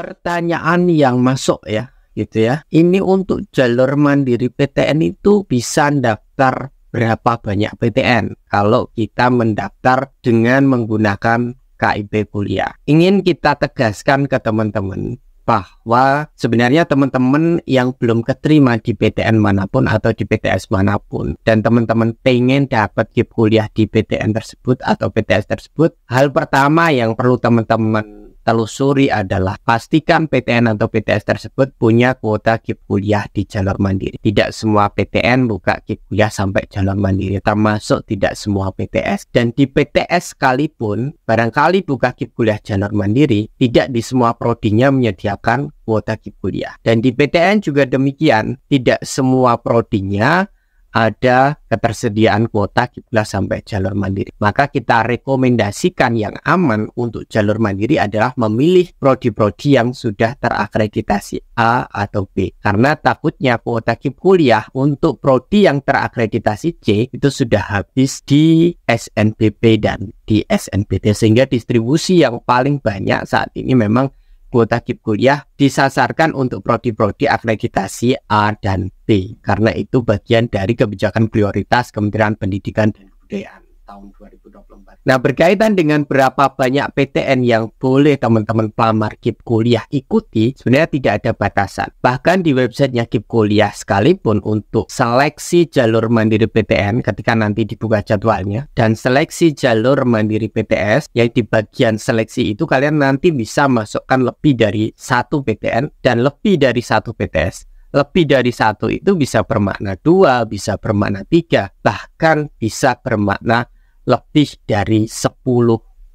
Pertanyaan yang masuk ya, gitu ya. Ini untuk jalur mandiri PTN itu bisa daftar berapa banyak PTN kalau kita mendaftar dengan menggunakan KIP kuliah. Ingin kita tegaskan ke teman-teman bahwa sebenarnya teman-teman yang belum keterima di PTN manapun atau di PTS manapun dan teman-teman pengen dapat KIP kuliah di PTN tersebut atau PTS tersebut, hal pertama yang perlu teman-teman telusuri adalah pastikan PTN atau PTS tersebut punya kuota KIP kuliah di jalur mandiri. Tidak semua PTN buka KIP kuliah sampai jalur mandiri, termasuk tidak semua PTS. Dan di PTS sekalipun barangkali buka KIP kuliah jalur mandiri, tidak di semua prodinya menyediakan kuota KIP kuliah. Dan di PTN juga demikian, tidak semua prodinya ada ketersediaan kuota KIP kuliah sampai jalur mandiri. Maka kita rekomendasikan yang aman untuk jalur mandiri adalah memilih prodi-prodi yang sudah terakreditasi A atau B. Karena takutnya kuota KIP kuliah untuk prodi yang terakreditasi C itu sudah habis di SNBP dan di SNBT, sehingga distribusi yang paling banyak saat ini memang kuota KIP kuliah disasarkan untuk prodi-prodi akreditasi A dan B, karena itu bagian dari kebijakan prioritas Kementerian Pendidikan dan Kebudayaan tahun 2024. Nah, berkaitan dengan berapa banyak PTN yang boleh teman-teman pelamar KIP kuliah ikuti, sebenarnya tidak ada batasan. Bahkan di websitenya KIP kuliah sekalipun untuk seleksi jalur mandiri PTN ketika nanti dibuka jadwalnya, dan seleksi jalur mandiri PTS, yang di bagian seleksi itu kalian nanti bisa masukkan lebih dari satu PTN dan lebih dari satu PTS. Lebih dari satu itu bisa bermakna 2, bisa bermakna 3, bahkan bisa bermakna lebih dari 10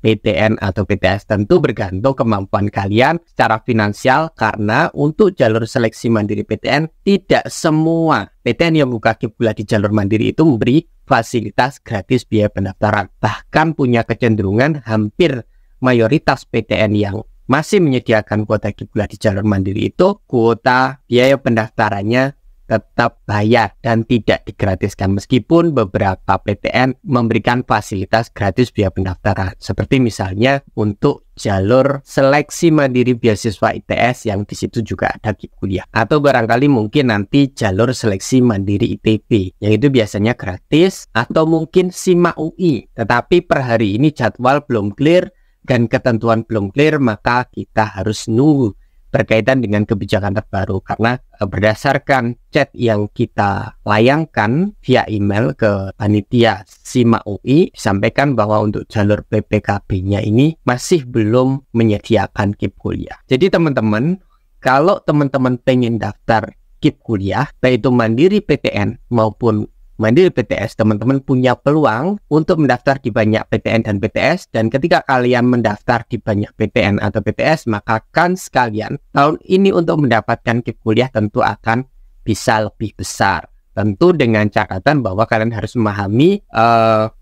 PTN atau PTS. Tentu bergantung kemampuan kalian secara finansial, karena untuk jalur seleksi mandiri PTN tidak semua PTN yang buka KIP kuliah di jalur mandiri itu memberi fasilitas gratis biaya pendaftaran. Bahkan punya kecenderungan hampir mayoritas PTN yang masih menyediakan kuota KIP kuliah di jalur mandiri itu kuota biaya pendaftarannya tetap bayar dan tidak digratiskan, meskipun beberapa PTN memberikan fasilitas gratis biaya pendaftaran, seperti misalnya untuk jalur seleksi mandiri beasiswa ITS yang di situ juga ada KIP kuliah, atau barangkali mungkin nanti jalur seleksi mandiri ITB yang itu biasanya gratis, atau mungkin SIMA UI. Tetapi per hari ini jadwal belum clear dan ketentuan belum clear, maka kita harus nunggu berkaitan dengan kebijakan terbaru, karena berdasarkan chat yang kita layangkan via email ke panitia SIMA UI disampaikan bahwa untuk jalur PPKB-nya ini masih belum menyediakan KIP kuliah. Jadi teman-teman, kalau teman-teman pengen daftar KIP kuliah baik itu mandiri PTN maupun mandiri PTS, teman-teman punya peluang untuk mendaftar di banyak PTN dan PTS. Dan ketika kalian mendaftar di banyak PTN atau PTS, maka kan sekalian tahun ini untuk mendapatkan KIP kuliah tentu akan bisa lebih besar. Tentu dengan catatan bahwa kalian harus memahami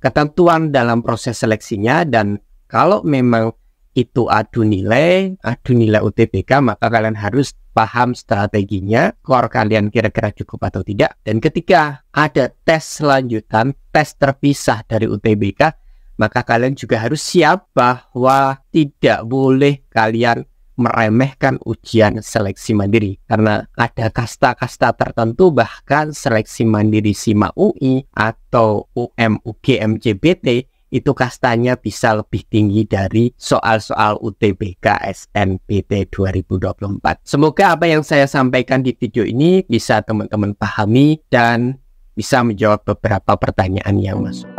ketentuan dalam proses seleksinya, dan kalau memang itu adu nilai UTBK, maka kalian harus paham strateginya, skor kalian kira-kira cukup atau tidak. Dan ketika ada tes selanjutan, tes terpisah dari UTBK, maka kalian juga harus siap bahwa tidak boleh kalian meremehkan ujian seleksi mandiri, karena ada kasta-kasta tertentu, bahkan seleksi mandiri SIMA UI atau UM-UGM JBT itu kastanya bisa lebih tinggi dari soal-soal UTBK SNBT 2024. Semoga apa yang saya sampaikan di video ini bisa teman-teman pahami dan bisa menjawab beberapa pertanyaan yang masuk.